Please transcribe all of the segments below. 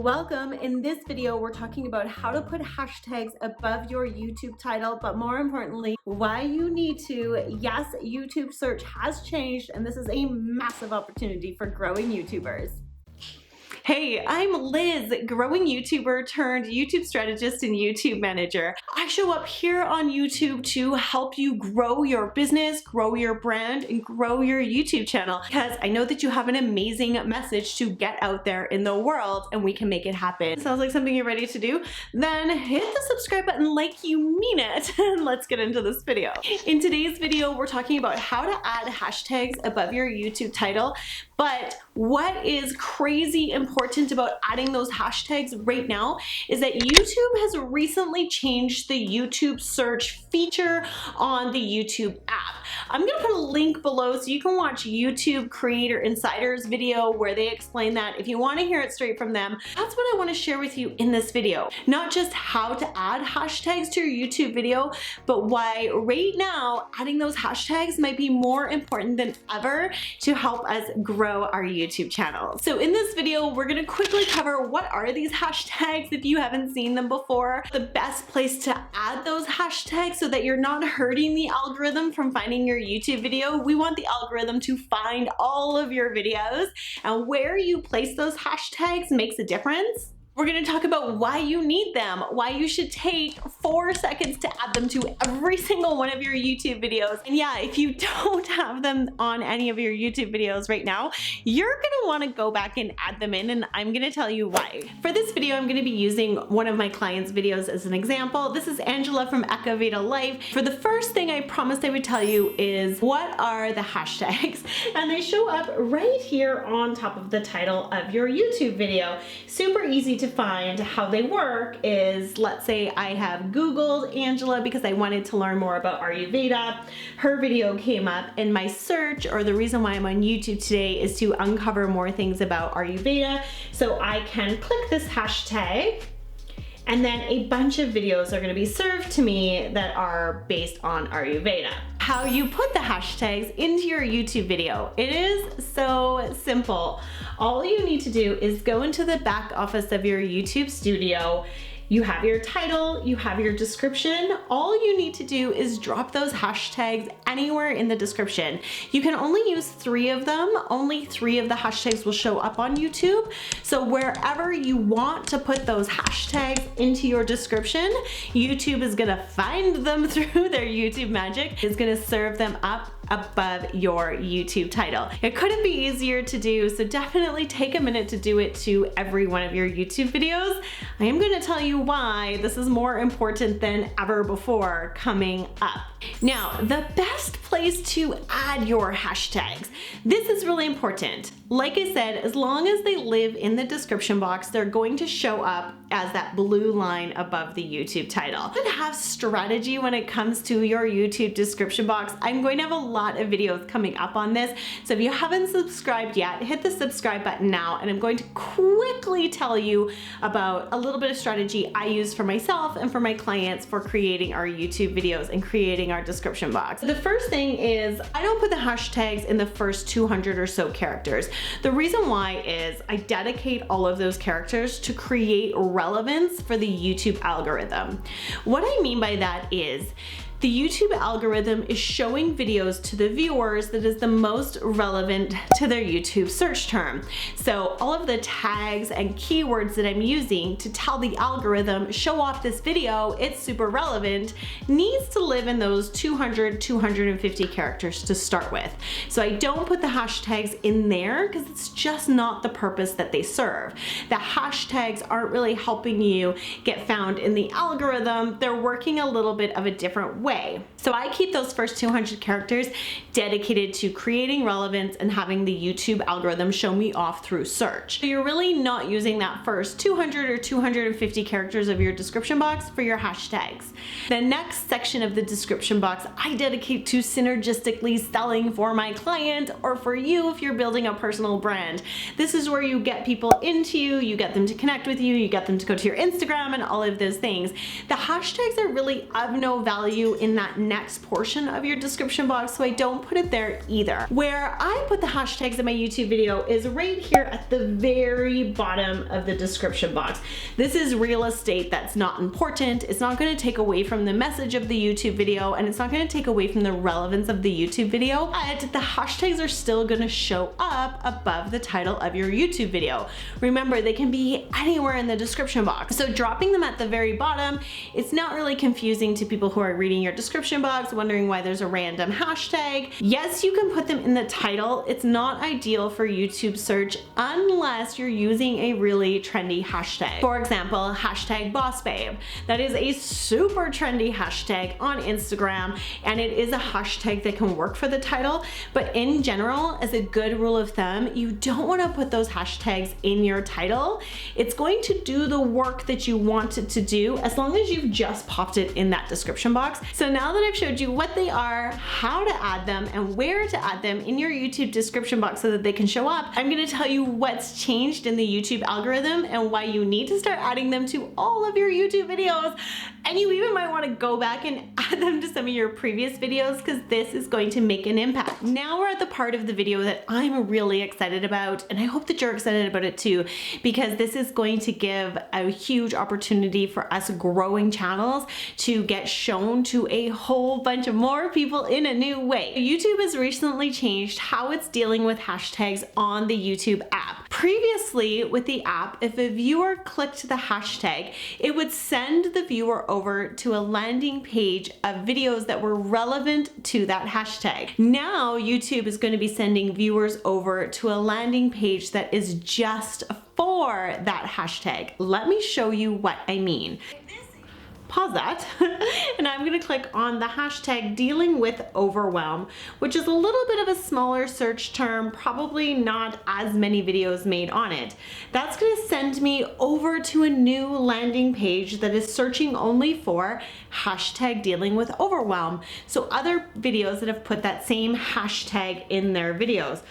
Welcome. In this video, we're talking about how to put hashtags above your YouTube title, but more importantly, why you need to. Yes, YouTube search has changed, and this is a massive opportunity for growing YouTubers. Hey, I'm Liz, growing YouTuber turned YouTube strategist and YouTube manager. I show up here on YouTube to help you grow your business, grow your brand, and grow your YouTube channel because I know that you have an amazing message to get out there in the world and we can make it happen. Sounds like something you're ready to do? Then hit the subscribe button like you mean it and let's get into this video. In today's video, we're talking about how to add hashtags above your YouTube title, but what is crazy important about adding those hashtags right now is that YouTube has recently changed the YouTube search feature on the YouTube app. I'm gonna put a link below so you can watch YouTube Creator Insider's video where they explain that. If you want to hear it straight from them, that's what I want to share with you in this video. Not just how to add hashtags to your YouTube video, but why right now adding those hashtags might be more important than ever to help us grow our YouTube channel. So in this video, we're gonna quickly cover what are these hashtags if you haven't seen them before, the best place to add those hashtags so that you're not hurting the algorithm from finding your YouTube video. We want the algorithm to find all of your videos, and where you place those hashtags makes a difference. We're going to talk about why you need them, why you should take 4 seconds to add them to every single one of your YouTube videos. And yeah, if you don't have them on any of your YouTube videos right now, you're going to want to go back and add them in, and I'm going to tell you why. For this video, I'm going to be using one of my clients' videos as an example. This is Angela from Veda Life. For the first thing I promised I would tell you is what are the hashtags? And they show up right here on top of the title of your YouTube video. Super easy to find. How they work is, let's say I have Googled Angela because I wanted to learn more about Ayurveda. Her video came up in my search, or the reason why I'm on YouTube today is to uncover more things about Ayurveda. So I can click this hashtag, and then a bunch of videos are going to be served to me that are based on Ayurveda. How you put the hashtags into your YouTube video. It is so simple. All you need to do is go into the back office of your YouTube studio. You have your title, you have your description. All you need to do is drop those hashtags anywhere in the description. You can only use 3 of them. Only 3 of the hashtags will show up on YouTube. So wherever you want to put those hashtags into your description, YouTube is gonna find them through their YouTube magic. It's gonna serve them up above your YouTube title. It couldn't be easier to do, so definitely take a minute to do it to every one of your YouTube videos. I am going to tell you why this is more important than ever before coming up. Now, the best place to add your hashtags. This is really important. Like I said, as long as they live in the description box, they're going to show up as that blue line above the YouTube title. You should have strategy when it comes to your YouTube description box. I'm going to have a lot of videos coming up on this. So if you haven't subscribed yet, hit the subscribe button now, and I'm going to quickly tell you about a little bit of strategy I use for myself and for my clients for creating our YouTube videos and creating our description box. The first thing is I don't put the hashtags in the first 200 or so characters. The reason why is I dedicate all of those characters to create relevance for the YouTube algorithm. What I mean by that is the YouTube algorithm is showing videos to the viewers that is the most relevant to their YouTube search term. So all of the tags and keywords that I'm using to tell the algorithm, show off this video, it's super relevant, needs to live in those 200, 250 characters to start with. So I don't put the hashtags in there because it's just not the purpose that they serve. The hashtags aren't really helping you get found in the algorithm. They're working a little bit of a different way. So I keep those first 200 characters dedicated to creating relevance and having the YouTube algorithm show me off through search. So you're really not using that first 200 or 250 characters of your description box for your hashtags. The next section of the description box I dedicate to synergistically selling for my client or for you if you're building a personal brand. This is where you get people into you, you get them to connect with you, you get them to go to your Instagram and all of those things. The hashtags are really of no value in that next portion of your description box, so I don't put it there either. Where I put the hashtags in my YouTube video is right here at the very bottom of the description box. This is real estate that's not important. It's not going to take away from the message of the YouTube video, and it's not going to take away from the relevance of the YouTube video, but the hashtags are still going to show up above the title of your YouTube video. Remember, they can be anywhere in the description box. So dropping them at the very bottom, it's not really confusing to people who are reading your description box, wondering why there's a random hashtag. Yes, you can put them in the title. It's not ideal for YouTube search unless you're using a really trendy hashtag. For example, hashtag boss babe. That is a super trendy hashtag on Instagram, and it is a hashtag that can work for the title. But in general, as a good rule of thumb, you don't want to put those hashtags in your title. It's going to do the work that you want it to do as long as you've just popped it in that description box. So now that I've showed you what they are, how to add them, and where to add them in your YouTube description box so that they can show up, I'm going to tell you what's changed in the YouTube algorithm and why you need to start adding them to all of your YouTube videos. And you even might want to go back and add them to some of your previous videos, because this is going to make an impact. Now we're at the part of the video that I'm really excited about, and I hope that you're excited about it too, because this is going to give a huge opportunity for us growing channels to get shown to a whole bunch of more people in a new way. YouTube has recently changed how it's dealing with hashtags on the YouTube app. Previously, with the app, if a viewer clicked the hashtag, it would send the viewer over to a landing page of videos that were relevant to that hashtag. Now, YouTube is going to be sending viewers over to a landing page that is just for that hashtag. Let me show you what I mean. Pause that, and I'm going to click on the hashtag dealing with overwhelm, which is a little bit of a smaller search term, probably not as many videos made on it. That's going to send me over to a new landing page that is searching only for hashtag dealing with overwhelm. So other videos that have put that same hashtag in their videos.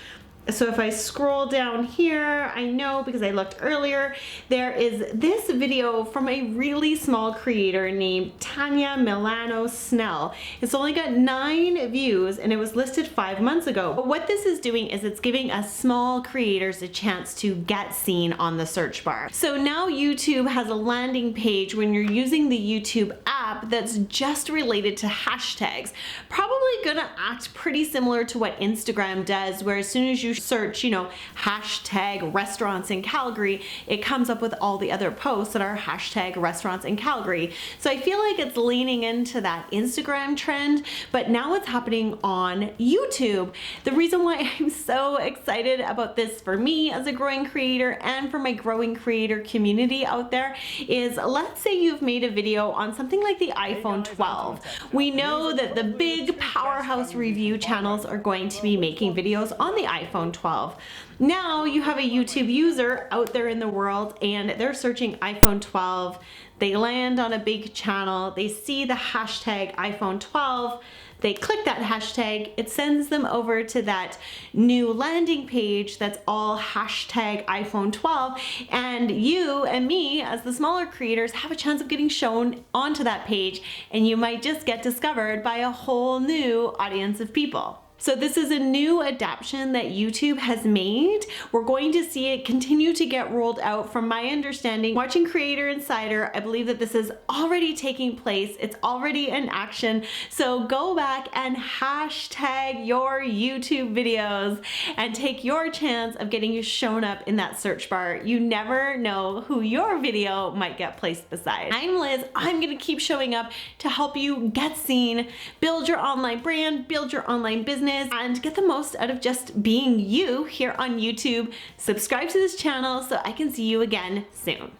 So if I scroll down here, I know because I looked earlier, there is this video from a really small creator named Tanya Milano Snell. It's only got 9 views and it was listed 5 months ago. But what this is doing is it's giving us small creators a chance to get seen on the search bar. So now YouTube has a landing page when you're using the YouTube app that's just related to hashtags. Probably gonna act pretty similar to what Instagram does, where as soon as you search, hashtag restaurants in Calgary, it comes up with all the other posts that are hashtag restaurants in Calgary. So I feel like it's leaning into that Instagram trend, but now it's happening on YouTube. The reason why I'm so excited about this for me as a growing creator and for my growing creator community out there is, let's say you've made a video on something like the iPhone 12. We know that the big powerhouse review channels are going to be making videos on the iPhone 12. Now you have a YouTube user out there in the world and they're searching iPhone 12. They land on a big channel, they see the hashtag iPhone 12, they click that hashtag, it sends them over to that new landing page that's all hashtag iPhone 12, and you and me as the smaller creators have a chance of getting shown onto that page, and you might just get discovered by a whole new audience of people. So this is a new adaptation that YouTube has made. We're going to see it continue to get rolled out. From my understanding, watching Creator Insider, I believe that this is already taking place. It's already in action. So go back and hashtag your YouTube videos and take your chance of getting shown up in that search bar. You never know who your video might get placed beside. I'm Liz. I'm gonna keep showing up to help you get seen, build your online brand, build your online business, and get the most out of just being you here on YouTube. Subscribe to this channel so I can see you again soon.